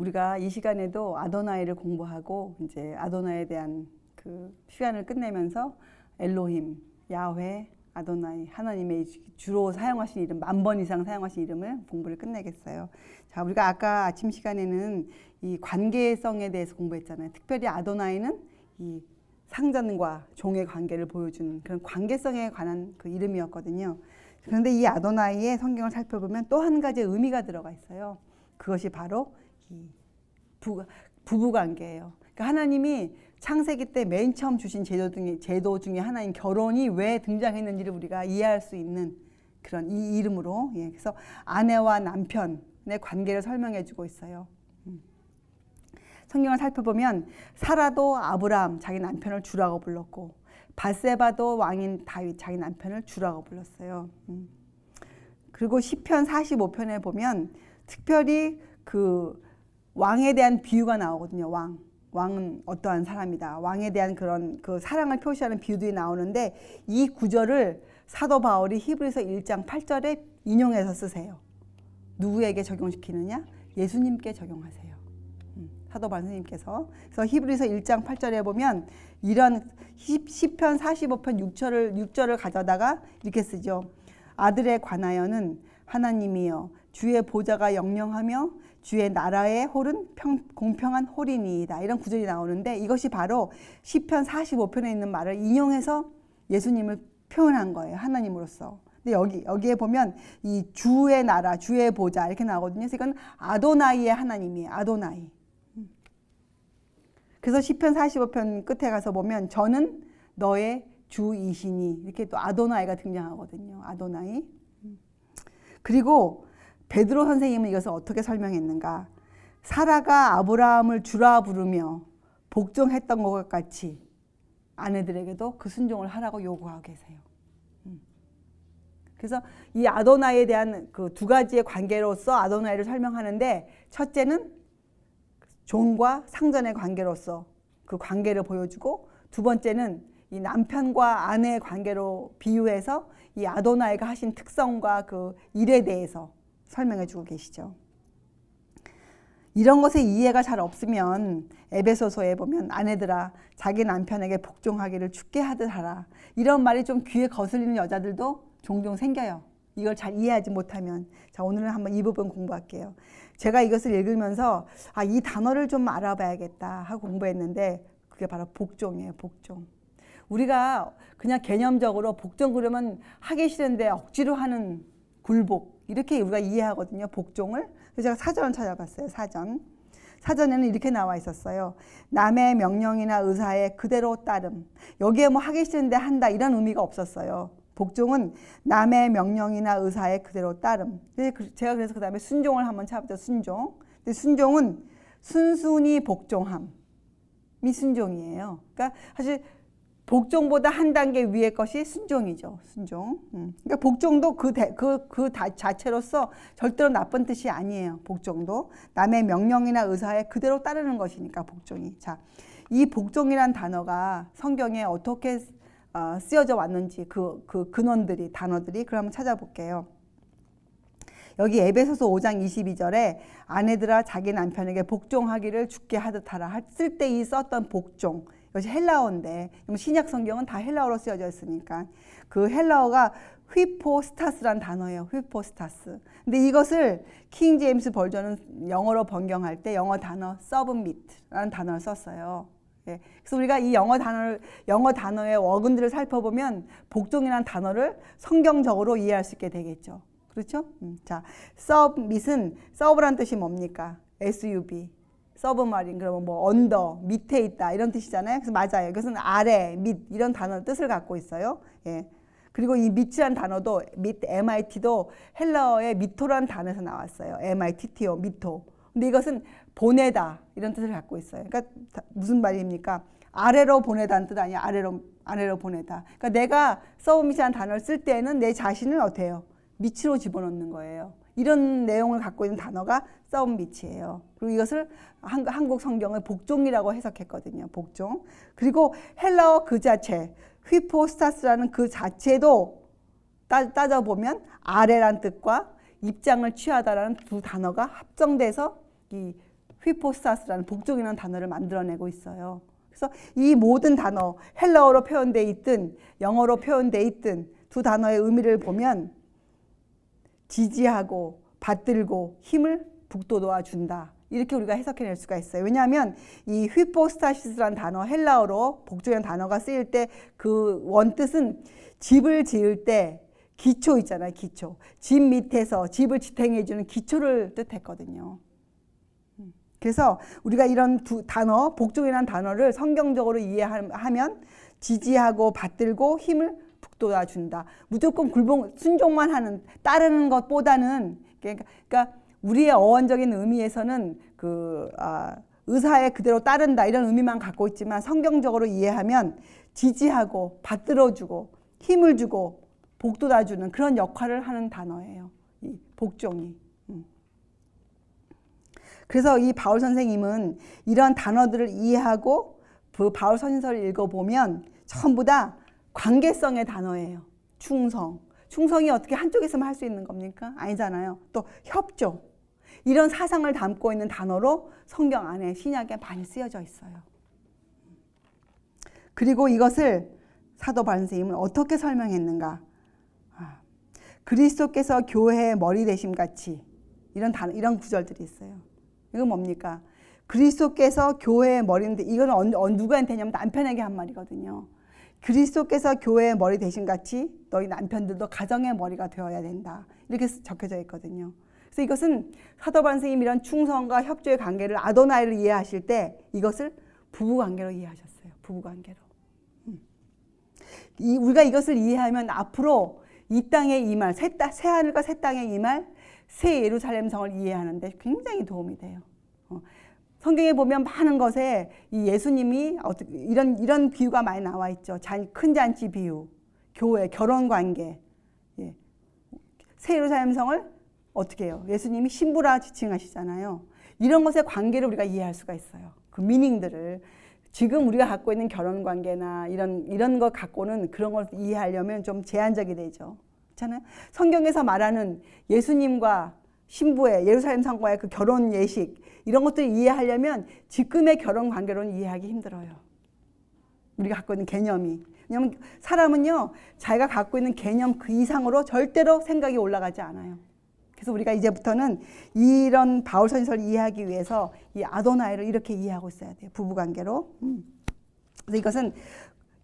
우리가 이 시간에도 아도나이를 공부하고 이제 아도나이에 대한 그 시간을 끝내면서 엘로힘, 야훼, 아도나이, 하나님의 주로 사용하신 이름, 10,000번 이상 사용하신 이름을 공부를 끝내겠어요. 자, 우리가 아까 아침 시간에는 이 관계성에 대해서 공부했잖아요. 특별히 아도나이는 이 상전과 종의 관계를 보여주는 그런 관계성에 관한 그 이름이었거든요. 그런데 이 아도나이의 성경을 살펴보면 또 한 가지 의미가 들어가 있어요. 그것이 바로 이 부부 관계예요. 그러니까 하나님이 창세기 때 맨 처음 주신 제도 중에 하나인 결혼이 왜 등장했는지를 우리가 이해할 수 있는 그런 이 이름으로, 그래서 아내와 남편의 관계를 설명해주고 있어요. 성경을 살펴보면 사라도 아브라함 자기 남편을 주라고 불렀고, 밧세바도 왕인 다윗 자기 남편을 주라고 불렀어요. 그리고 시편 45편에 보면 특별히 그 왕에 대한 비유가 나오거든요. 왕은 어떠한 사람이다. 왕에 대한 그런 그 사랑을 표시하는 비유들이 나오는데, 이 구절을 사도 바울이 히브리서 1장 8절에 인용해서 쓰세요. 누구에게 적용시키느냐? 예수님께 적용하세요. 사도 바울 선생님께서. 그래서 히브리서 1장 8절에 보면 이런 시편 45편 6절을 가져다가 이렇게 쓰죠. 아들에 관하여는 하나님이여 주의 보좌가 영영하며 주의 나라의 홀은 공평한 홀이니이다. 이런 구절이 나오는데, 이것이 바로 시편 45편에 있는 말을 인용해서 예수님을 표현한 거예요. 하나님으로서. 근데 여기에 보면 이 주의 나라, 주의 보좌 이렇게 나오거든요. 그래서 이건 아도나이의 하나님이에요. 아도나이. 그래서 시편 45편 끝에 가서 보면 저는 너의 주이시니 이렇게 또 아도나이가 등장하거든요. 아도나이. 그리고 베드로 선생님은 이것을 어떻게 설명했는가? 사라가 아브라함을 주라 부르며 복종했던 것과 같이 아내들에게도 그 순종을 하라고 요구하고 계세요. 그래서 이 아도나이에 대한 그 두 가지의 관계로서 아도나이를 설명하는데, 첫째는 종과 상전의 관계로서 그 관계를 보여주고, 두 번째는 이 남편과 아내의 관계로 비유해서 이 아도나이가 하신 특성과 그 일에 대해서 설명해 주고 계시죠. 이런 것에 이해가 잘 없으면 에베소서에 보면 아내들아 자기 남편에게 복종하기를 죽게 하듯 하라. 이런 말이 좀 귀에 거슬리는 여자들도 종종 생겨요. 이걸 잘 이해하지 못하면. 자, 오늘은 한번 이 부분 공부할게요. 제가 이것을 읽으면서 이 단어를 좀 알아봐야겠다 하고 공부했는데, 그게 바로 복종이에요. 복종. 우리가 그냥 개념적으로 복종 그러면 하기 싫은데 억지로 하는 굴복, 이렇게 우리가 이해하거든요. 복종을. 그래서 제가 사전을 찾아봤어요. 사전에는 이렇게 나와 있었어요. 남의 명령이나 의사에 그대로 따름. 여기에 뭐 하기 싫은데 한다 이런 의미가 없었어요. 복종은 남의 명령이나 의사에 그대로 따름. 제가 그래서 그 다음에 순종을 한번 찾아봤죠. 순종. 근데 순종은 순순히 복종함이 순종이에요. 그러니까 사실 복종보다 한 단계 위의 것이 순종이죠. 순종. 그러니까 복종도 그 자체로서 절대로 나쁜 뜻이 아니에요. 복종도 남의 명령이나 의사에 그대로 따르는 것이니까 복종이. 자, 이 복종이란 단어가 성경에 어떻게 쓰여져 왔는지 그 근원들이, 단어들이 그럼 한번 찾아볼게요. 여기 에베소서 5장 22절에 아내들아 자기 남편에게 복종하기를 죽게 하듯 하라 했을 때 이 썼던 복종, 이것이 헬라어인데 신약 성경은 다 헬라어로 쓰여져 있으니까 그 헬라어가 휘포스타스란 단어예요. 휘포스타스. 근데 이것을 킹 제임스 버전은 영어로 번경할 때 영어 단어 submit라는 단어를 썼어요. 그래서 우리가 이 영어 단어의 어근들을 살펴보면 복종이라는 단어를 성경적으로 이해할 수 있게 되겠죠. 그렇죠? 자, submit은 sub란 뜻이 뭡니까? SUB. 서브마린, 그러면 뭐 언더, 밑에 있다 이런 뜻이잖아요. 그래서 맞아요. 이것은 아래, 밑 이런 단어 뜻을 갖고 있어요. 그리고 이 밑이란 단어도 MIT도 헬라어의 미토라는 단어에서 나왔어요. MITTO, 미토. 근데 이것은 보내다 이런 뜻을 갖고 있어요. 그러니까 무슨 말입니까? 아래로 보내다는 뜻 아니야. 아래로 보내다. 그러니까 내가 서브밋이라는 단어를 쓸 때는 내 자신을 어때요? 밑으로 집어넣는 거예요. 이런 내용을 갖고 있는 단어가 서브밋이에요. 그리고 이것을 한국 성경의 복종이라고 해석했거든요. 복종. 그리고 헬라어 그 자체, 휘포스타스라는 그 자체도 따져보면 아래란 뜻과 입장을 취하다라는 두 단어가 합성돼서 이 휘포스타스라는 복종이라는 단어를 만들어내고 있어요. 그래서 이 모든 단어, 헬라어로 표현되어 있든 영어로 표현되어 있든 두 단어의 의미를 보면 지지하고 받들고 힘을 북돋아 준다. 이렇게 우리가 해석해낼 수가 있어요. 왜냐하면 이 휘포스타시스라는 단어, 헬라어로 복종이라는 단어가 쓰일 때 그 원뜻은 집을 지을 때 기초 있잖아요. 기초. 집 밑에서 집을 지탱해주는 기초를 뜻했거든요. 그래서 우리가 이런 두 단어, 복종이라는 단어를 성경적으로 이해하면 지지하고 받들고 힘을 북돋아 준다. 무조건 순종만 하는, 따르는 것보다는, 그러니까 우리의 어원적인 의미에서는 의사에 그대로 따른다 이런 의미만 갖고 있지만 성경적으로 이해하면 지지하고 받들어주고 힘을 주고 북돋아주는 그런 역할을 하는 단어예요. 이 복종이. 그래서 이 바울 선생님은 이런 단어들을 이해하고 그 바울 서신서를 읽어보면 전부 다 관계성의 단어예요. 충성. 충성이 어떻게 한쪽에서만 할 수 있는 겁니까? 아니잖아요. 또 협조. 이런 사상을 담고 있는 단어로 성경 안에 신약에 많이 쓰여져 있어요. 그리고 이것을 사도 바울 선생님은 어떻게 설명했는가? 그리스도께서 교회의 머리 되심 같이 이런 구절들이 있어요. 이건 뭡니까? 그리스도께서 교회의 머리인데 이건 누구한테 했냐면 남편에게 한 말이거든요. 그리스도께서 교회의 머리 되신 같이 너희 남편들도 가정의 머리가 되어야 된다. 이렇게 적혀져 있거든요. 그래서 이것은 사도 바울 선생님이 이런 충성과 협조의 관계를 아도나이를 이해하실 때 이것을 부부관계로 이해하셨어요. 부부관계로. 우리가 이것을 이해하면 앞으로 이 땅에 임할 새 하늘과 새 땅에 임할 새 예루살렘 성을 이해하는데 굉장히 도움이 돼요. 성경에 보면 많은 것에 이 예수님이 이런 비유가 많이 나와 있죠. 큰 잔치 비유, 교회, 결혼 관계. 예. 새 예루살렘 성을 어떻게 해요? 예수님이 신부라 지칭하시잖아요. 이런 것의 관계를 우리가 이해할 수가 있어요. 그 미닝들을. 지금 우리가 갖고 있는 결혼 관계나 이런 것 갖고는 그런 걸 이해하려면 좀 제한적이 되죠. 그렇잖아요? 성경에서 말하는 예수님과 신부의 예루살렘 성과의 그 결혼 예식 이런 것들을 이해하려면 지금의 결혼 관계로는 이해하기 힘들어요. 우리가 갖고 있는 개념이. 왜냐하면 사람은요 자기가 갖고 있는 개념 그 이상으로 절대로 생각이 올라가지 않아요. 그래서 우리가 이제부터는 이런 바울 서신서를 이해하기 위해서 이 아도나이를 이렇게 이해하고 있어야 돼요. 부부관계로. 그래서 이것은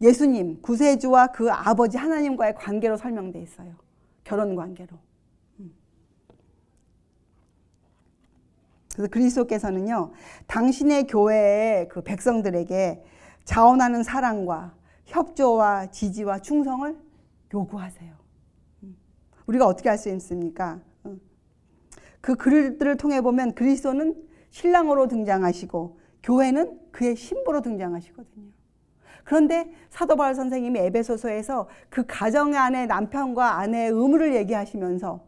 예수님, 구세주와 그 아버지 하나님과의 관계로 설명되어 있어요. 결혼 관계로. 그래서 그리스도께서는요, 당신의 교회의 그 백성들에게 자원하는 사랑과 협조와 지지와 충성을 요구하세요. 우리가 어떻게 할 수 있습니까? 그 글들을 통해 보면 그리스도는 신랑으로 등장하시고 교회는 그의 신부로 등장하시거든요. 그런데 사도 바울 선생님이 에베소서에서 그 가정 안에 남편과 아내의 의무를 얘기하시면서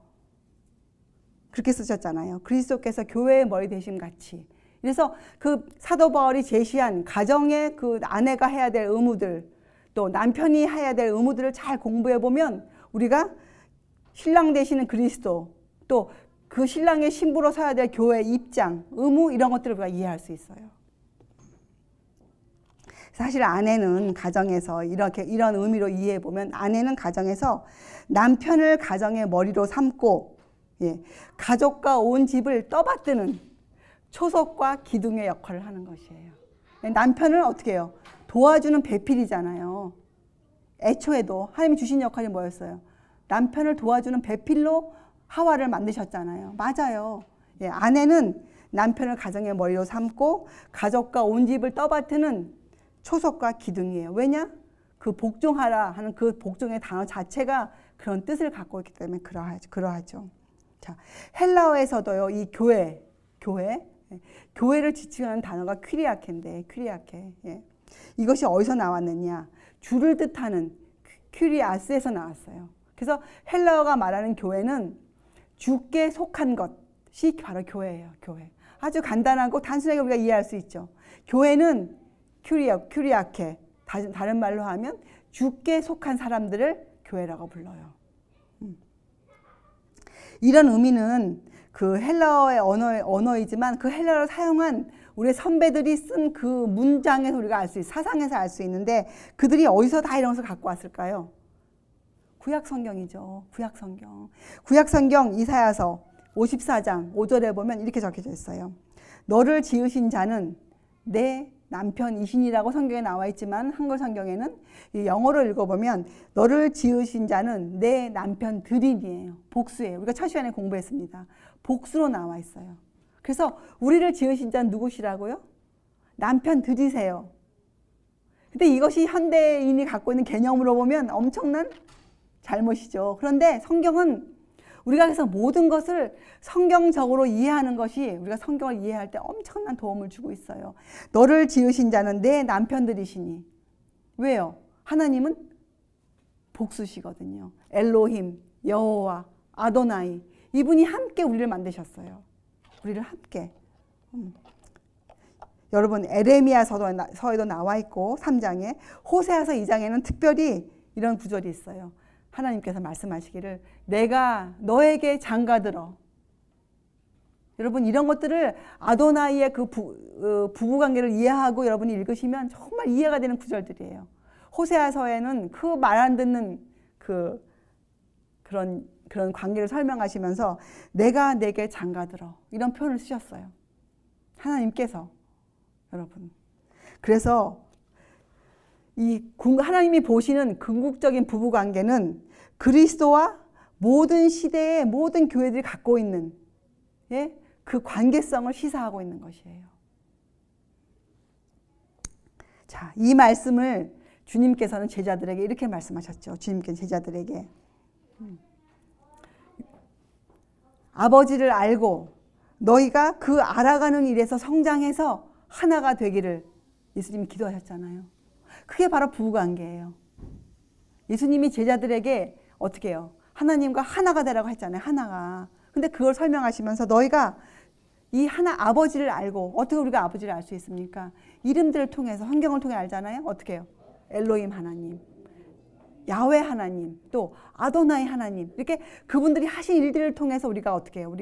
그렇게 쓰셨잖아요. 그리스도께서 교회의 머리 되심 같이. 그래서 그 사도 바울이 제시한 가정의 그 아내가 해야 될 의무들, 또 남편이 해야 될 의무들을 잘 공부해 보면 우리가 신랑 되시는 그리스도, 또 그 신랑의 신부로 서야 될 교회의 입장, 의무 이런 것들을 우리가 이해할 수 있어요. 사실 아내는 가정에서 이런 의미로 이해해 보면 아내는 가정에서 남편을 가정의 머리로 삼고 가족과 온 집을 떠받드는 초석과 기둥의 역할을 하는 것이에요. 남편을 어떻게 해요? 도와주는 배필이잖아요. 애초에도 하나님이 주신 역할이 뭐였어요? 남편을 도와주는 배필로 하와를 만드셨잖아요. 맞아요. 아내는 남편을 가정의 머리로 삼고 가족과 온 집을 떠받드는 초석과 기둥이에요. 왜냐? 그 복종하라 하는 그 복종의 단어 자체가 그런 뜻을 갖고 있기 때문에 그러하죠. 자, 헬라어에서도요, 이 교회를 지칭하는 단어가 퀴리아케인데, 퀴리아케. 이것이 어디서 나왔느냐? 주를 뜻하는 퀴리아스에서 나왔어요. 그래서 헬라어가 말하는 교회는 주께 속한 것이 바로 교회예요. 교회. 아주 간단하고 단순하게 우리가 이해할 수 있죠. 교회는 큐리아케, 다른 말로 하면 주께 속한 사람들을 교회라고 불러요. 이런 의미는 그 헬라어의 언어이지만 그 헬라어를 사용한 우리 선배들이 쓴 그 문장에서 우리가 알 수 있어요. 사상에서 알 수 있는데 그들이 어디서 다 이런 것을 갖고 왔을까요? 구약 성경이죠. 구약 성경. 구약 성경 이사야서 54장 5절에 보면 이렇게 적혀져 있어요. 너를 지으신 자는 내 남편이신이라고 성경에 나와 있지만 한글 성경에는 영어로 읽어보면 너를 지으신 자는 내 남편들이니에요. 복수예요. 우리가 첫 시간에 공부했습니다. 복수로 나와 있어요. 그래서 우리를 지으신 자는 누구시라고요? 남편들이세요. 근데 이것이 현대인이 갖고 있는 개념으로 보면 엄청난 잘못이죠. 그런데 성경은 우리가 그래서 모든 것을 성경적으로 이해하는 것이 우리가 성경을 이해할 때 엄청난 도움을 주고 있어요. 너를 지으신 자는 내 남편들이시니. 왜요? 하나님은 복수시거든요. 엘로힘, 여호와, 아도나이. 이분이 함께 우리를 만드셨어요. 우리를 함께. 여러분 에레미야서에도 나와 있고 3장에 호세아서 2장에는 특별히 이런 구절이 있어요. 하나님께서 말씀하시기를 내가 너에게 장가들어. 여러분 이런 것들을 아도나이의 그 부부관계를 이해하고 여러분이 읽으시면 정말 이해가 되는 구절들이에요. 호세아서에는 그 말 안 듣는 그런 관계를 설명하시면서 내가 내게 장가들어 이런 표현을 쓰셨어요. 하나님께서 여러분. 그래서 이 하나님이 보시는 궁극적인 부부관계는 그리스도와 모든 시대의 모든 교회들이 갖고 있는 그 관계성을 시사하고 있는 것이에요. 자, 이 말씀을 주님께서는 제자들에게 이렇게 말씀하셨죠. 주님께서 제자들에게 아버지를 알고 너희가 그 알아가는 일에서 성장해서 하나가 되기를 예수님이 기도하셨잖아요. 그게 바로 부부관계예요. 예수님이 제자들에게 어떻게 해요? 하나님과 하나가 되라고 했잖아요. 하나가. 근데 그걸 설명하시면서 너희가 이 하나 아버지를 알고 어떻게 우리가 아버지를 알 수 있습니까? 이름들을 통해서 성경을 통해 알잖아요. 어떻게 해요? 엘로힘 하나님, 야훼 하나님, 또 아도나이 하나님 이렇게 그분들이 하신 일들을 통해서 우리가 어떻게 해요?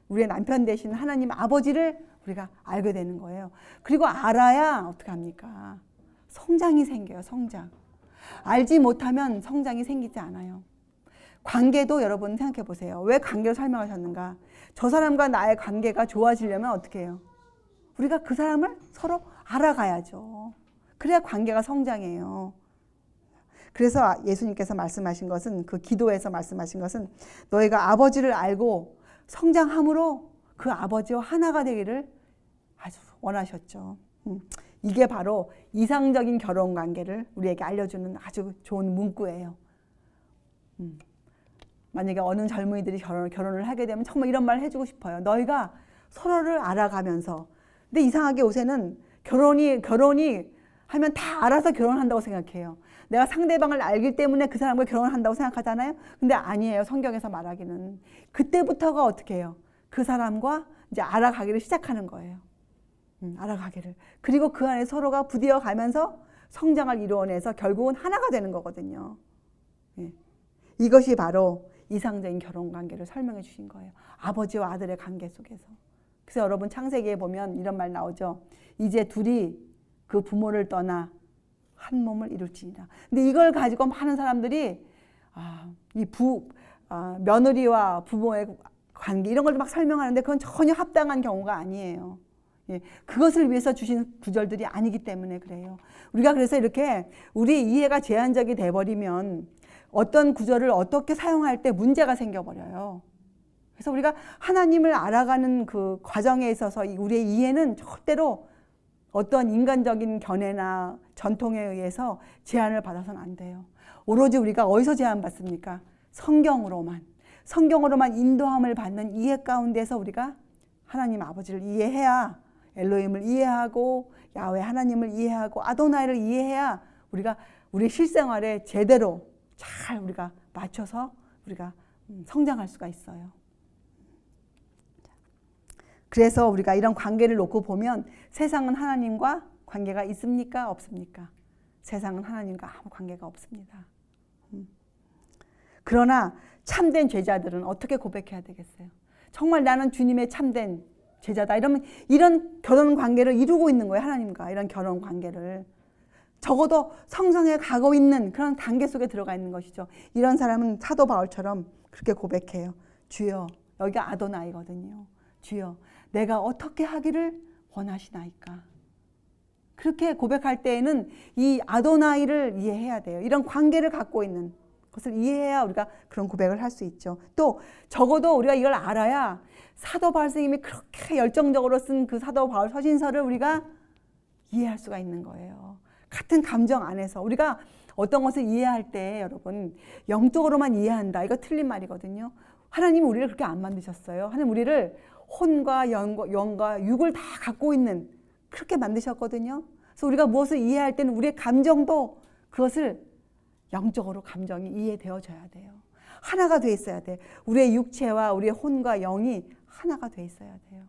우리의 남편 되신 하나님 아버지를 우리가 알게 되는 거예요. 그리고 알아야 어떻게 합니까? 성장이 생겨요. 성장. 알지 못하면 성장이 생기지 않아요. 관계도 여러분 생각해 보세요. 왜 관계를 설명하셨는가? 저 사람과 나의 관계가 좋아지려면 어떻게 해요? 우리가 그 사람을 서로 알아가야죠. 그래야 관계가 성장해요. 그래서 예수님께서 말씀하신 것은 그 기도에서 말씀하신 것은 너희가 아버지를 알고 성장함으로 그 아버지와 하나가 되기를 아주 원하셨죠. 이게 바로 이상적인 결혼 관계를 우리에게 알려주는 아주 좋은 문구예요. 만약에 어느 젊은이들이 결혼을 하게 되면 정말 이런 말을 해주고 싶어요. 너희가 서로를 알아가면서. 근데 이상하게 요새는 결혼이 하면 다 알아서 결혼한다고 생각해요. 내가 상대방을 알기 때문에 그 사람과 결혼을 한다고 생각하잖아요. 근데 아니에요. 성경에서 말하기는. 그때부터가 어떻게 해요? 그 사람과 이제 알아가기를 시작하는 거예요. 알아가기를. 그리고 그 안에 서로가 부딪혀 가면서 성장을 이루어내서 결국은 하나가 되는 거거든요. 예. 이것이 바로 이상적인 결혼 관계를 설명해 주신 거예요. 아버지와 아들의 관계 속에서. 그래서 여러분 창세기에 보면 이런 말 나오죠. 이제 둘이 그 부모를 떠나 한 몸을 이룰지니라. 근데 이걸 가지고 많은 사람들이 며느리와 부모의 관계 이런 걸 막 설명하는데 그건 전혀 합당한 경우가 아니에요. 예, 그것을 위해서 주신 구절들이 아니기 때문에 그래요. 우리가 그래서 이렇게 우리 이해가 제한적이 돼버리면 어떤 구절을 어떻게 사용할 때 문제가 생겨버려요. 그래서 우리가 하나님을 알아가는 그 과정에 있어서 우리의 이해는 절대로 어떤 인간적인 견해나 전통에 의해서 제한을 받아서는 안 돼요. 오로지 우리가 어디서 제한받습니까? 성경으로만 인도함을 받는 이해 가운데서 우리가 하나님 아버지를 이해해야 엘로힘을 이해하고 야훼 하나님을 이해하고 아도나이를 이해해야 우리가 우리 실생활에 제대로 잘 우리가 맞춰서 우리가 성장할 수가 있어요. 그래서 우리가 이런 관계를 놓고 보면 세상은 하나님과 관계가 있습니까? 없습니까? 세상은 하나님과 아무 관계가 없습니다. 그러나 참된 제자들은 어떻게 고백해야 되겠어요? 정말 나는 주님의 참된 제자다. 이러면 이런 결혼 관계를 이루고 있는 거예요. 하나님과 이런 결혼 관계를. 적어도 성성에 가고 있는 그런 단계 속에 들어가 있는 것이죠. 이런 사람은 사도 바울처럼 그렇게 고백해요. 주여, 여기가 아도나이거든요. 주여, 내가 어떻게 하기를 원하시나이까. 그렇게 고백할 때에는 이 아도나이를 이해해야 돼요. 이런 관계를 갖고 있는 것을 이해해야 우리가 그런 고백을 할 수 있죠. 또 적어도 우리가 이걸 알아야 사도 바울 선생님이 그렇게 열정적으로 쓴 그 사도 바울 서신서를 우리가 이해할 수가 있는 거예요. 같은 감정 안에서 우리가 어떤 것을 이해할 때 여러분 영적으로만 이해한다. 이거 틀린 말이거든요. 하나님이 우리를 그렇게 안 만드셨어요. 하나님 우리를 혼과 영과 육을 다 갖고 있는 그렇게 만드셨거든요. 그래서 우리가 무엇을 이해할 때는 우리의 감정도 그것을 영적으로 감정이 이해되어져야 돼요. 하나가 돼 있어야 돼. 우리의 육체와 우리의 혼과 영이 하나가 돼 있어야 돼요.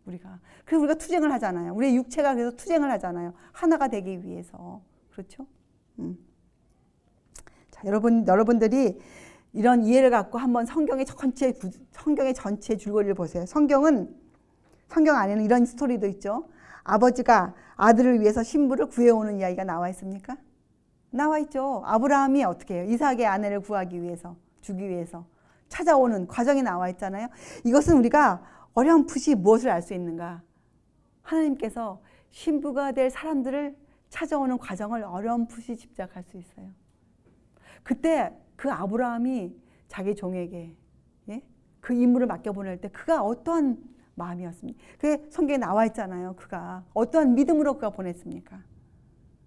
그래서 우리가 투쟁을 하잖아요. 우리의 육체가 그래서 투쟁을 하잖아요. 하나가 되기 위해서. 그렇죠? 자, 여러분들이 이런 이해를 갖고 한번 성경의 전체 줄거리를 보세요. 성경 안에는 이런 스토리도 있죠. 아버지가 아들을 위해서 신부를 구해오는 이야기가 나와 있습니까? 나와 있죠. 아브라함이 어떻게 해요? 이삭의 아내를 주기 위해서 찾아오는 과정이 나와 있잖아요. 이것은 우리가 어렴풋이 무엇을 알 수 있는가? 하나님께서 신부가 될 사람들을 찾아오는 과정을 어렴풋이 짐작할 수 있어요. 그때 그 아브라함이 자기 종에게 그 임무를 맡겨보낼 때 그가 어떠한 마음이었습니까? 그게 성경에 나와 있잖아요. 그가 어떠한 믿음으로 그가 보냈습니까?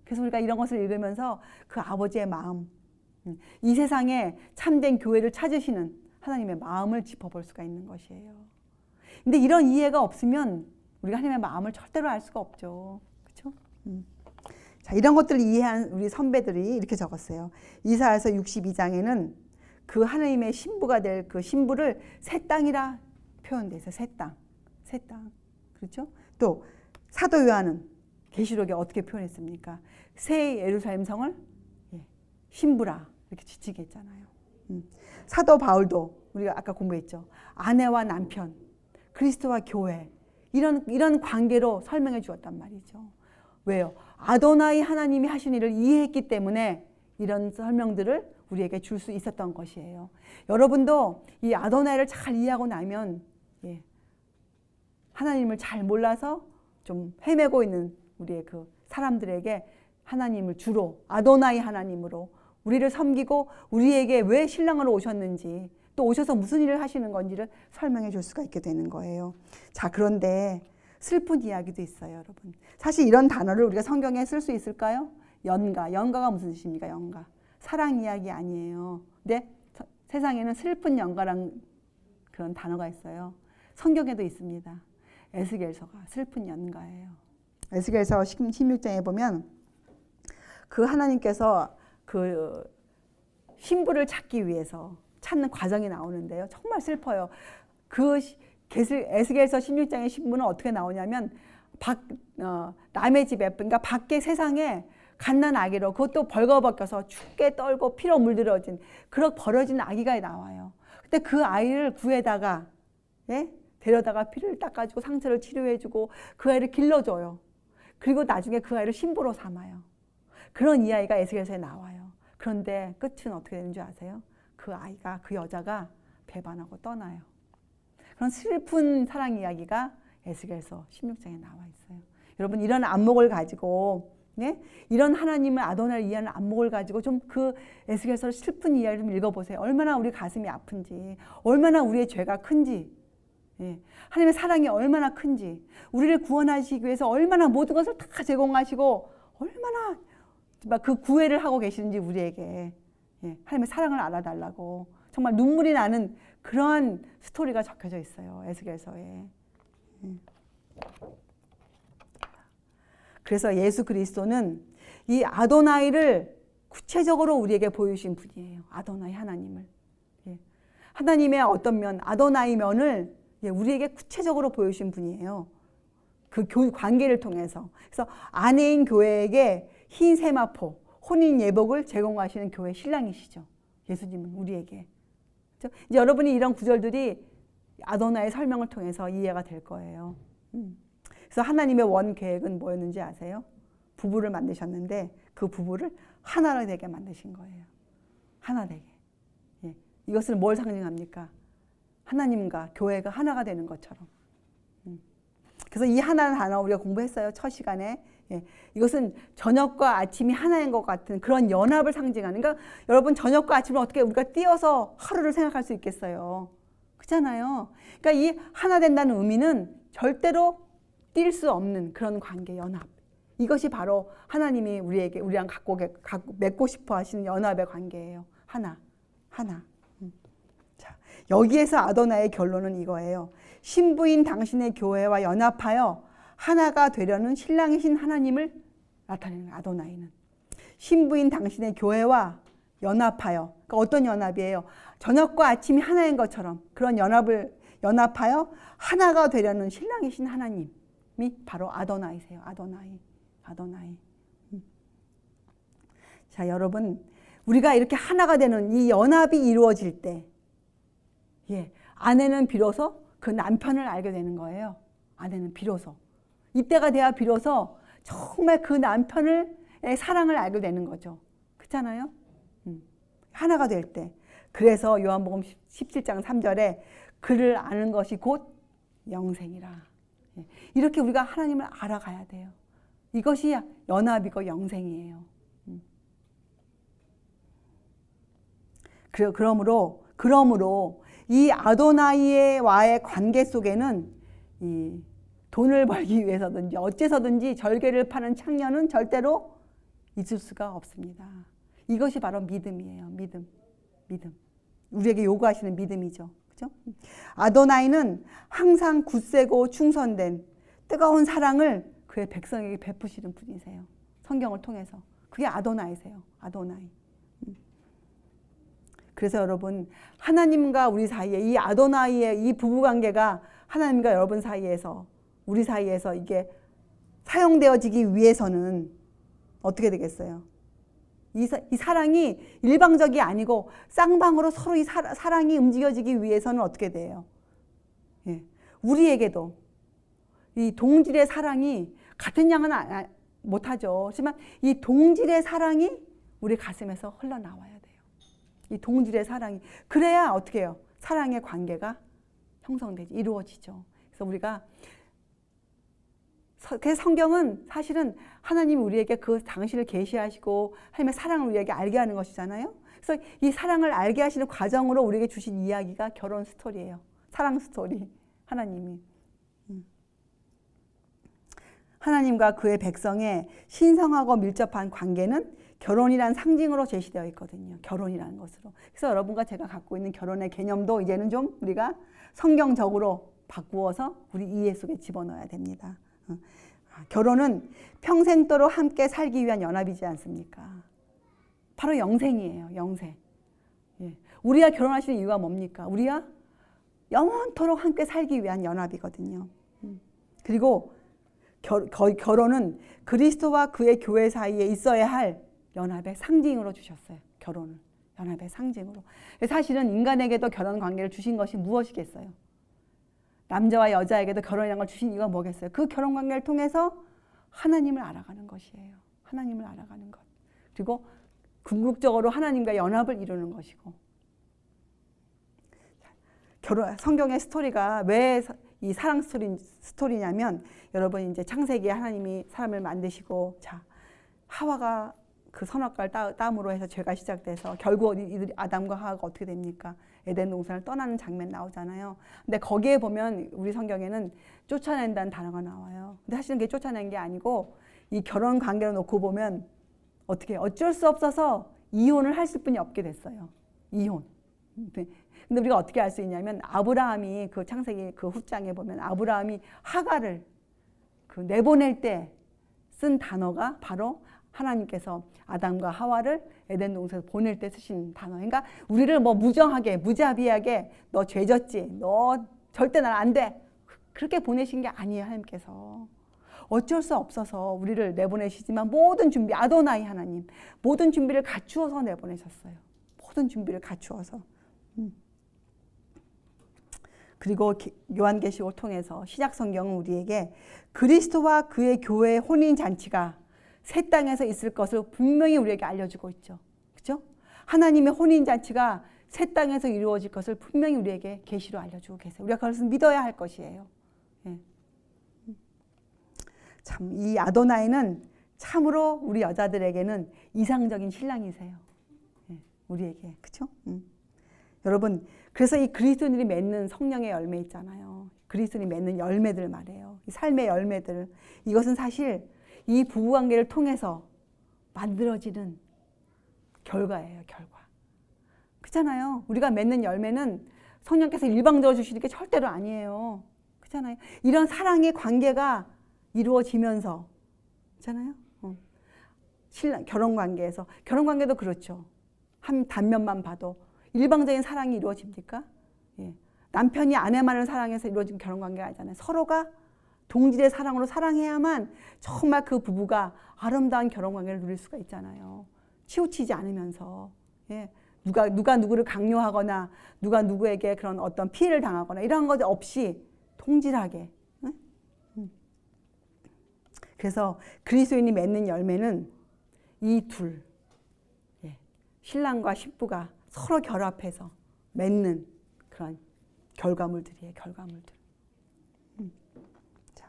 그래서 우리가 이런 것을 읽으면서 그 아버지의 마음, 이 세상에 참된 교회를 찾으시는 하나님의 마음을 짚어볼 수가 있는 것이에요. 근데 이런 이해가 없으면 우리가 하나님의 마음을 절대로 알 수가 없죠. 그렇죠? 자, 이런 것들을 이해한 우리 선배들이 이렇게 적었어요. 이사야서 62장에는 그 하나님의 신부가 될 그 신부를 새 땅이라 표현돼 있어요. 새 땅. 그렇죠? 또 사도 요한은 계시록에 어떻게 표현했습니까? 새 예루살렘 성을 신부라 이렇게 지치게 했잖아요. 사도 바울도 우리가 아까 공부했죠. 아내와 남편, 그리스도와 교회 이런 관계로 설명해 주었단 말이죠. 왜요? 아도나이 하나님이 하신 일을 이해했기 때문에 이런 설명들을 우리에게 줄 수 있었던 것이에요. 여러분도 이 아도나이를 잘 이해하고 나면 하나님을 잘 몰라서 좀 헤매고 있는 우리의 그 사람들에게 하나님을 주로 아도나이 하나님으로 우리를 섬기고 우리에게 왜 신랑으로 오셨는지 또 오셔서 무슨 일을 하시는 건지를 설명해 줄 수가 있게 되는 거예요. 자, 그런데 슬픈 이야기도 있어요, 여러분. 사실 이런 단어를 우리가 성경에 쓸 수 있을까요? 연가가 무슨 뜻입니까? 연가. 사랑 이야기 아니에요. 근데 세상에는 슬픈 연가란 그런 단어가 있어요. 성경에도 있습니다. 에스겔서가 슬픈 연가예요. 에스겔서 16장에 보면 그 하나님께서 그 신부를 찾기 위해서 찾는 과정이 나오는데요. 정말 슬퍼요. 그 에스겔서 16장의 신부는 어떻게 나오냐면 남의 집에, 그러니까 밖에 세상에 갓난 아기로 그것도 벌거벗겨서 춥게 떨고 피로 물들어진 그런 버려진 아기가 나와요. 근데 그 아이를 구에다가 데려다가 피를 닦아주고 상처를 치료해주고 그 아이를 길러줘요. 그리고 나중에 그 아이를 신부로 삼아요. 그런 이야기가 에스겔서에 나와요. 그런데 끝은 어떻게 되는 줄 아세요? 그 여자가 배반하고 떠나요. 그런 슬픈 사랑 이야기가 에스겔서 16장에 나와 있어요. 여러분 이런 안목을 가지고 이런 하나님을 아도나이를 이해하는 안목을 가지고 좀 그 에스겔서 슬픈 이야기를 좀 읽어보세요. 얼마나 우리 가슴이 아픈지, 얼마나 우리의 죄가 큰지, 하나님의 사랑이 얼마나 큰지, 우리를 구원하시기 위해서 얼마나 모든 것을 다 제공하시고 얼마나 그 구애를 하고 계시는지 우리에게 하나님의 사랑을 알아달라고 정말 눈물이 나는 그러한 스토리가 적혀져 있어요. 에스겔서에. 그래서 예수 그리스도는 이 아도나이를 구체적으로 우리에게 보여주신 분이에요. 아도나이 하나님을. 하나님의 어떤 면, 아도나이 면을 우리에게 구체적으로 보여주신 분이에요. 그 관계를 통해서. 그래서 아내인 교회에게 흰 세마포, 혼인 예복을 제공하시는 교회 신랑이시죠. 예수님은 우리에게. 그렇죠? 이제 여러분이 이런 구절들이 아도나의 설명을 통해서 이해가 될 거예요. 그래서 하나님의 원 계획은 뭐였는지 아세요? 부부를 만드셨는데 그 부부를 하나로 되게 만드신 거예요. 하나 되게. 예. 이것은 뭘 상징합니까? 하나님과 교회가 하나가 되는 것처럼. 그래서 이 하나는 단어 우리가 공부했어요. 첫 시간에. 예. 이것은 저녁과 아침이 하나인 것 같은 그런 연합을 상징하는. 그러니까 여러분 저녁과 아침을 어떻게 우리가 띄어서 하루를 생각할 수 있겠어요. 그렇잖아요. 그러니까 이 하나 된다는 의미는 절대로 뛸 수 없는 그런 관계, 연합. 이것이 바로 하나님이 우리랑 맺고 싶어 하시는 연합의 관계예요. 하나. 자, 여기에서 아도나의 결론은 이거예요. 신부인 당신의 교회와 연합하여 하나가 되려는 신랑이신 하나님을 나타내는 거예요. 아도나이는. 신부인 당신의 교회와 연합하여. 그러니까 어떤 연합이에요? 저녁과 아침이 하나인 것처럼 그런 연합하여 하나가 되려는 신랑이신 하나님이 바로 아도나이세요. 아도나이. 자, 여러분, 우리가 이렇게 하나가 되는 이 연합이 이루어질 때, 아내는 비로소 그 남편을 알게 되는 거예요. 아내는 비로소. 이때가 돼야 비로소 정말 그 남편의 사랑을 알게 되는 거죠. 그렇잖아요? 하나가 될 때. 그래서 요한복음 17장 3절에 그를 아는 것이 곧 영생이라. 이렇게 우리가 하나님을 알아가야 돼요. 이것이 연합이고 영생이에요. 그러므로 이 아도나이와의 관계 속에는 이 돈을 벌기 위해서든지 어째서든지 절개를 파는 창녀는 절대로 있을 수가 없습니다. 이것이 바로 믿음이에요. 믿음. 우리에게 요구하시는 믿음이죠. 그죠? 아도나이는 항상 굳세고 충성된 뜨거운 사랑을 그의 백성에게 베푸시는 분이세요. 성경을 통해서. 그게 아도나이세요. 아도나이. 그래서 여러분, 하나님과 우리 사이에 이 아도나이의 이 부부관계가 하나님과 여러분 사이에서, 우리 사이에서 이게 사용되어지기 위해서는 어떻게 되겠어요? 이 사랑이 일방적이 아니고 쌍방으로 서로 이 사랑이 움직여지기 위해서는 어떻게 돼요? 우리에게도 이 동질의 사랑이 같은 양은 못하죠. 하지만 이 동질의 사랑이 우리 가슴에서 흘러나와야 돼요. 이 동질의 사랑이. 그래야 어떻게 해요? 사랑의 관계가 형성되지, 이루어지죠. 그래서 우리가 그래서 성경은 사실은 하나님이 우리에게 그 당신을 계시하시고 하나님의 사랑을 우리에게 알게 하는 것이잖아요. 그래서 이 사랑을 알게 하시는 과정으로 우리에게 주신 이야기가 결혼 스토리예요. 사랑 스토리. 하나님이. 하나님과 그의 백성의 신성하고 밀접한 관계는 결혼이란 상징으로 제시되어 있거든요. 결혼이라는 것으로. 그래서 여러분과 제가 갖고 있는 결혼의 개념도 이제는 좀 우리가 성경적으로 바꾸어서 우리 이해 속에 집어넣어야 됩니다. 결혼은 평생도록 함께 살기 위한 연합이지 않습니까? 바로 영생이에요. 영생. 우리가 결혼하시는 이유가 뭡니까? 우리가 영원토록 함께 살기 위한 연합이거든요. 그리고 결혼은 그리스도와 그의 교회 사이에 있어야 할 연합의 상징으로 주셨어요. 결혼을. 연합의 상징으로. 사실은 인간에게도 결혼 관계를 주신 것이 무엇이겠어요? 남자와 여자에게도 결혼이라는 걸 주신 이유가 뭐겠어요? 그 결혼 관계를 통해서 하나님을 알아가는 것이에요. 하나님을 알아가는 것. 그리고 궁극적으로 하나님과 연합을 이루는 것이고. 성경의 스토리가 왜 이 사랑 스토리냐면 여러분 이제 창세기에 하나님이 사람을 만드시고 자 하와가 그 선악과를 땀으로 해서 죄가 시작돼서 결국 이들이 아담과 하와가 어떻게 됩니까? 에덴 동산을 떠나는 장면 나오잖아요. 근데 거기에 보면 우리 성경에는 쫓아낸다는 단어가 나와요. 근데 사실은 그게 쫓아낸 게 아니고 이 결혼 관계로 놓고 보면 어떻게 어쩔 수 없어서 이혼을 할 수뿐이 없게 됐어요. 이혼. 근데 우리가 어떻게 알 수 있냐면 아브라함이 그 창세기 그 후장에 보면 아브라함이 하가를 그 내보낼 때 쓴 단어가 바로 하나님께서 아담과 하와를 에덴 동산에서 보낼 때 쓰신 단어. 그러니까 우리를 뭐 무정하게 무자비하게 너 죄졌지, 너 절대 난 안 돼. 그렇게 보내신 게 아니에요. 하나님께서. 어쩔 수 없어서 우리를 내보내시지만 모든 준비, 아도나이 하나님, 모든 준비를 갖추어서 내보내셨어요. 모든 준비를 갖추어서. 그리고 요한계시록을 통해서 신약성경은 우리에게 그리스도와 그의 교회의 혼인잔치가 새 땅에서 있을 것을 분명히 우리에게 알려주고 있죠. 그렇죠? 하나님의 혼인잔치가 새 땅에서 이루어질 것을 분명히 우리에게 계시로 알려주고 계세요. 우리가 그것을 믿어야 할 것이에요. 예. 참, 이 아도나이는 참으로 우리 여자들에게는 이상적인 신랑이세요. 예. 우리에게. 그렇죠? 여러분, 그래서 이 그리스도인들이 맺는 성령의 열매 있잖아요. 그리스도인이 맺는 열매들 말이에요. 이 삶의 열매들. 이것은 사실 이 부부관계를 통해서 만들어지는 결과예요. 결과. 그렇잖아요. 우리가 맺는 열매는 성령께서 일방적으로 주시는 게 절대로 아니에요. 그렇잖아요. 이런 사랑의 관계가 이루어지면서 그렇잖아요. 신랑 결혼 관계에서 결혼 관계도 그렇죠. 한 단면만 봐도 일방적인 사랑이 이루어집니까? 예. 남편이 아내만을 사랑해서 이루어진 결혼 관계가 아니잖아요. 서로가 동질의 사랑으로 사랑해야만 정말 그 부부가 아름다운 결혼 관계를 누릴 수가 있잖아요. 치우치지 않으면서. 예. 누가 누구를 강요하거나 누가 누구에게 그런 어떤 피해를 당하거나 이런 것 없이 동질하게. 그래서 그리스도인이 맺는 열매는 이 둘, 신랑과 신부가 서로 결합해서 맺는 그런 결과물들이에요. 결과물들. 자,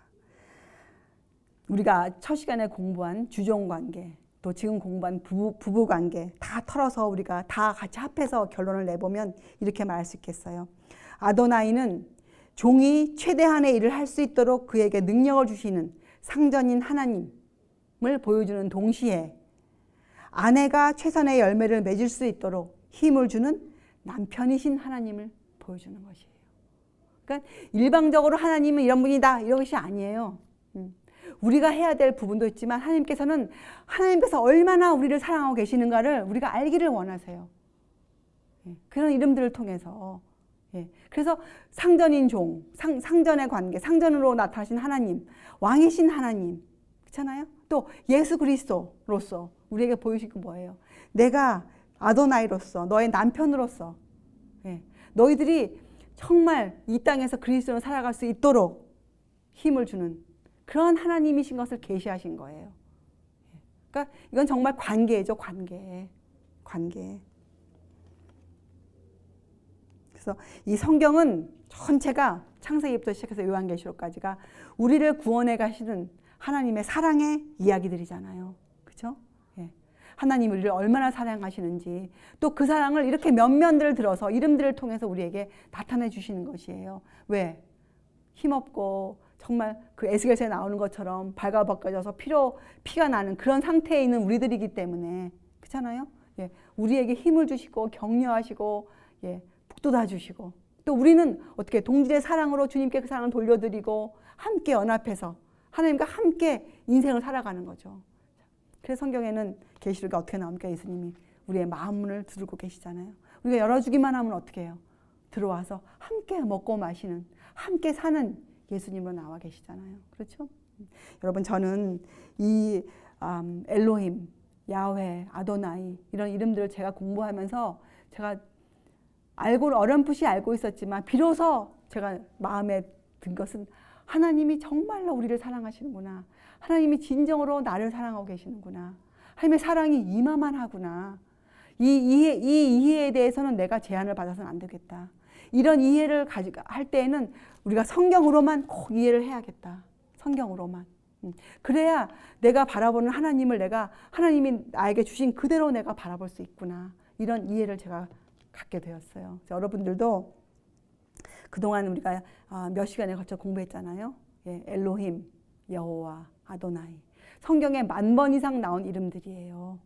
우리가 첫 시간에 공부한 주종관계, 또 지금 공부한 부부관계 다 털어서 우리가 다 같이 합해서 결론을 내보면 이렇게 말할 수 있겠어요. 아도나이는 종이 최대한의 일을 할 수 있도록 그에게 능력을 주시는 상전인 하나님을 보여주는 동시에 아내가 최선의 열매를 맺을 수 있도록 힘을 주는 남편이신 하나님을 보여주는 것이에요. 그러니까 일방적으로 하나님은 이런 분이다 이런 것이 아니에요. 우리가 해야 될 부분도 있지만 하나님께서 얼마나 우리를 사랑하고 계시는가를 우리가 알기를 원하세요. 그런 이름들을 통해서. 그래서 상전인 종, 상전의 관계, 상전으로 나타나신 하나님, 왕이신 하나님, 그렇잖아요? 또 예수 그리스도로서 우리에게 보여주고 뭐예요? 내가 아도나이로서, 너의 남편으로서, 너희들이 정말 이 땅에서 그리스도로 살아갈 수 있도록 힘을 주는 그런 하나님이신 것을 계시하신 거예요. 그러니까 이건 정말 관계죠, 관계. 그래서 이 성경은 전체가 창세기부터 시작해서 요한계시록까지가 우리를 구원해 가시는 하나님의 사랑의 이야기들이잖아요. 그렇죠? 하나님이 우리를 얼마나 사랑하시는지 또 그 사랑을 이렇게 면면들을 들어서 이름들을 통해서 우리에게 나타내 주시는 것이에요. 왜? 힘없고 정말 그 에스겔서에 나오는 것처럼 발가벗겨져서 피가 나는 그런 상태에 있는 우리들이기 때문에 그렇잖아요. 우리에게 힘을 주시고 격려하시고 북돋아 주시고 또 우리는 어떻게 동질의 사랑으로 주님께 그 사랑을 돌려드리고 함께 연합해서 하나님과 함께 인생을 살아가는 거죠. 그래서 성경에는 계시록이 어떻게 나옵니까? 예수님이 우리의 마음 문을 두들고 계시잖아요. 우리가 열어주기만 하면 어떻게 해요? 들어와서 함께 먹고 마시는, 함께 사는 예수님으로 나와 계시잖아요. 그렇죠? 여러분, 저는 이 엘로힘, 야훼, 아도나이 이런 이름들을 제가 공부하면서 제가 어렴풋이 알고 있었지만 비로소 제가 마음에 든 것은 하나님이 정말로 우리를 사랑하시는구나. 하나님이 진정으로 나를 사랑하고 계시는구나. 하나님의 사랑이 이마만하구나. 이 이해에 대해서는 내가 제한을 받아서는 안 되겠다. 이런 이해를 할 때에는 우리가 성경으로만 꼭 이해를 해야겠다. 성경으로만. 그래야 내가 바라보는 하나님을 하나님이 나에게 주신 그대로 내가 바라볼 수 있구나. 이런 이해를 제가 갖게 되었어요. 여러분들도 그동안 우리가 몇 시간에 걸쳐 공부했잖아요. 엘로힘, 여호와, 아도나이. 성경에 10,000번 이상 나온 이름들이에요.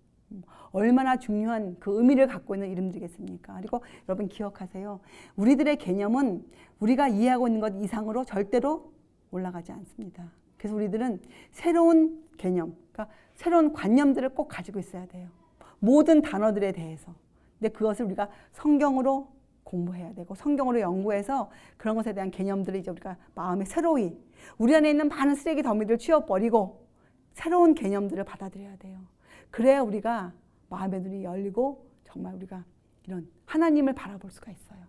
얼마나 중요한 그 의미를 갖고 있는 이름들이겠습니까? 그리고 여러분 기억하세요. 우리들의 개념은 우리가 이해하고 있는 것 이상으로 절대로 올라가지 않습니다. 그래서 우리들은 새로운 개념, 그러니까 새로운 관념들을 꼭 가지고 있어야 돼요. 모든 단어들에 대해서. 근데 그것을 우리가 성경으로 공부해야 되고 성경으로 연구해서 그런 것에 대한 개념들을 이제 우리가 마음에 새로이 우리 안에 있는 많은 쓰레기 더미들을 치워버리고 새로운 개념들을 받아들여야 돼요. 그래야 우리가 마음의 눈이 열리고 정말 우리가 이런 하나님을 바라볼 수가 있어요.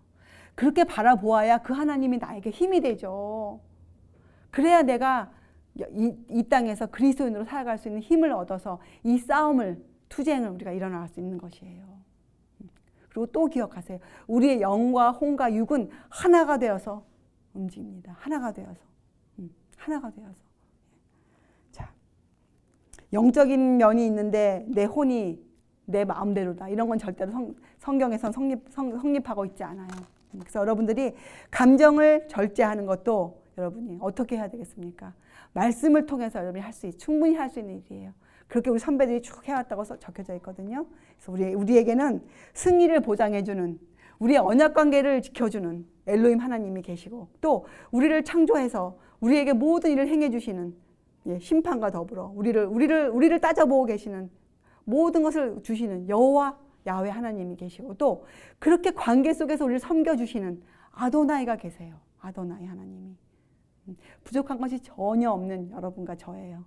그렇게 바라보아야 그 하나님이 나에게 힘이 되죠. 그래야 내가 이 땅에서 그리스도인으로 살아갈 수 있는 힘을 얻어서 이 싸움을, 투쟁을 우리가 일어날 수 있는 것이에요. 그리고 또 기억하세요. 우리의 영과 혼과 육은 하나가 되어서 움직입니다. 하나가 되어서. 하나가 되어서. 자, 영적인 면이 있는데 내 혼이 내 마음대로다. 이런 건 절대로 성경에선 성립하고 있지 않아요. 그래서 여러분들이 감정을 절제하는 것도 여러분이 어떻게 해야 되겠습니까? 말씀을 통해서 여러분이 충분히 할 수 있는 일이에요. 그렇게 우리 선배들이 쭉 해왔다고 적혀져 있거든요. 그래서 우리에게는 승리를 보장해주는, 우리의 언약 관계를 지켜주는 엘로힘 하나님이 계시고, 또 우리를 창조해서 우리에게 모든 일을 행해주시는 심판과 더불어 우리를 따져보고 계시는, 모든 것을 주시는 여호와 야훼 하나님이 계시고, 또 그렇게 관계 속에서 우리를 섬겨주시는 아도나이가 계세요. 아도나이 하나님이. 부족한 것이 전혀 없는 여러분과 저예요.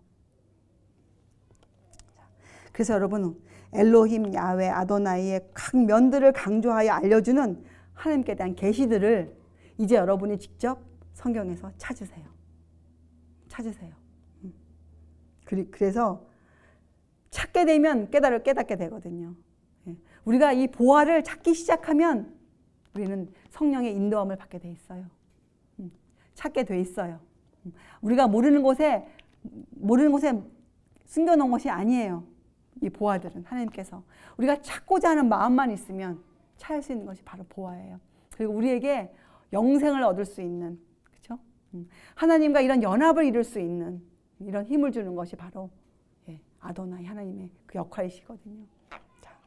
그래서 여러분, 엘로힘, 야훼, 아도나이의 각 면들을 강조하여 알려주는 하나님께 대한 계시들을 이제 여러분이 직접 성경에서 찾으세요. 찾으세요. 그래서 찾게 되면 깨닫게 되거든요. 우리가 이 보화를 찾기 시작하면 우리는 성령의 인도함을 받게 돼 있어요. 찾게 돼 있어요. 우리가 모르는 곳에 숨겨놓은 것이 아니에요. 이 보화들은 하나님께서 우리가 찾고자 하는 마음만 있으면 찾을 수 있는 것이 바로 보화예요. 그리고 우리에게 영생을 얻을 수 있는, 그렇죠? 하나님과 이런 연합을 이룰 수 있는 이런 힘을 주는 것이 바로 아도나이 하나님의 그 역할이시거든요. 자,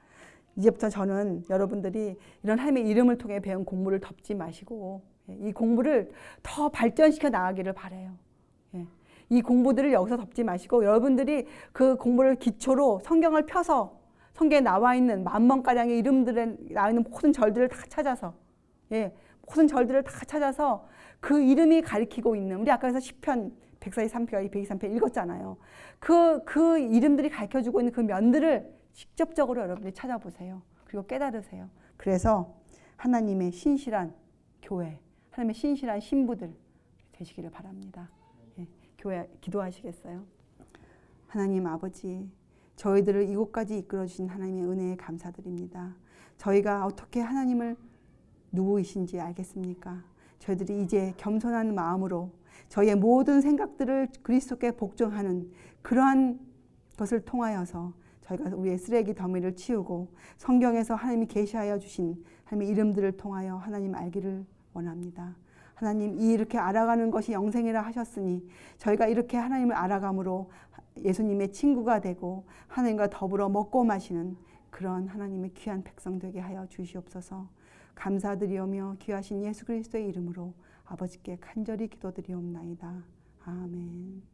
이제부터 저는 여러분들이 이런 하나님의 이름을 통해 배운 공부를 덮지 마시고 이 공부를 더 발전시켜 나가기를 바라요. 이 공부들을 여기서 덮지 마시고 여러분들이 그 공부를 기초로 성경을 펴서 성경에 나와 있는 10,000번가량의 이름들에 나와 있는 모든 절들을 다 찾아서, 모든 절들을 다 찾아서 그 이름이 가리키고 있는, 우리 아까 그래서 시편 143편, 123편 읽었잖아요. 그 이름들이 가르쳐주고 있는 그 면들을 직접적으로 여러분들이 찾아보세요. 그리고 깨달으세요. 그래서 하나님의 신실한 교회, 하나님의 신실한 신부들 되시기를 바랍니다. 교회 기도하시겠어요? 하나님 아버지, 저희들을 이곳까지 이끌어주신 하나님의 은혜에 감사드립니다. 저희가 어떻게 하나님을 누구이신지 알겠습니까? 저희들이 이제 겸손한 마음으로 저희의 모든 생각들을 그리스도께 복종하는 그러한 것을 통하여서 저희가 우리의 쓰레기 더미를 치우고 성경에서 하나님이 계시하여 주신 하나님의 이름들을 통하여 하나님 알기를 원합니다. 하나님, 이렇게 알아가는 것이 영생이라 하셨으니 저희가 이렇게 하나님을 알아감으로 예수님의 친구가 되고 하나님과 더불어 먹고 마시는 그런 하나님의 귀한 백성 되게 하여 주시옵소서. 감사드리오며 귀하신 예수 그리스도의 이름으로 아버지께 간절히 기도드리옵나이다. 아멘.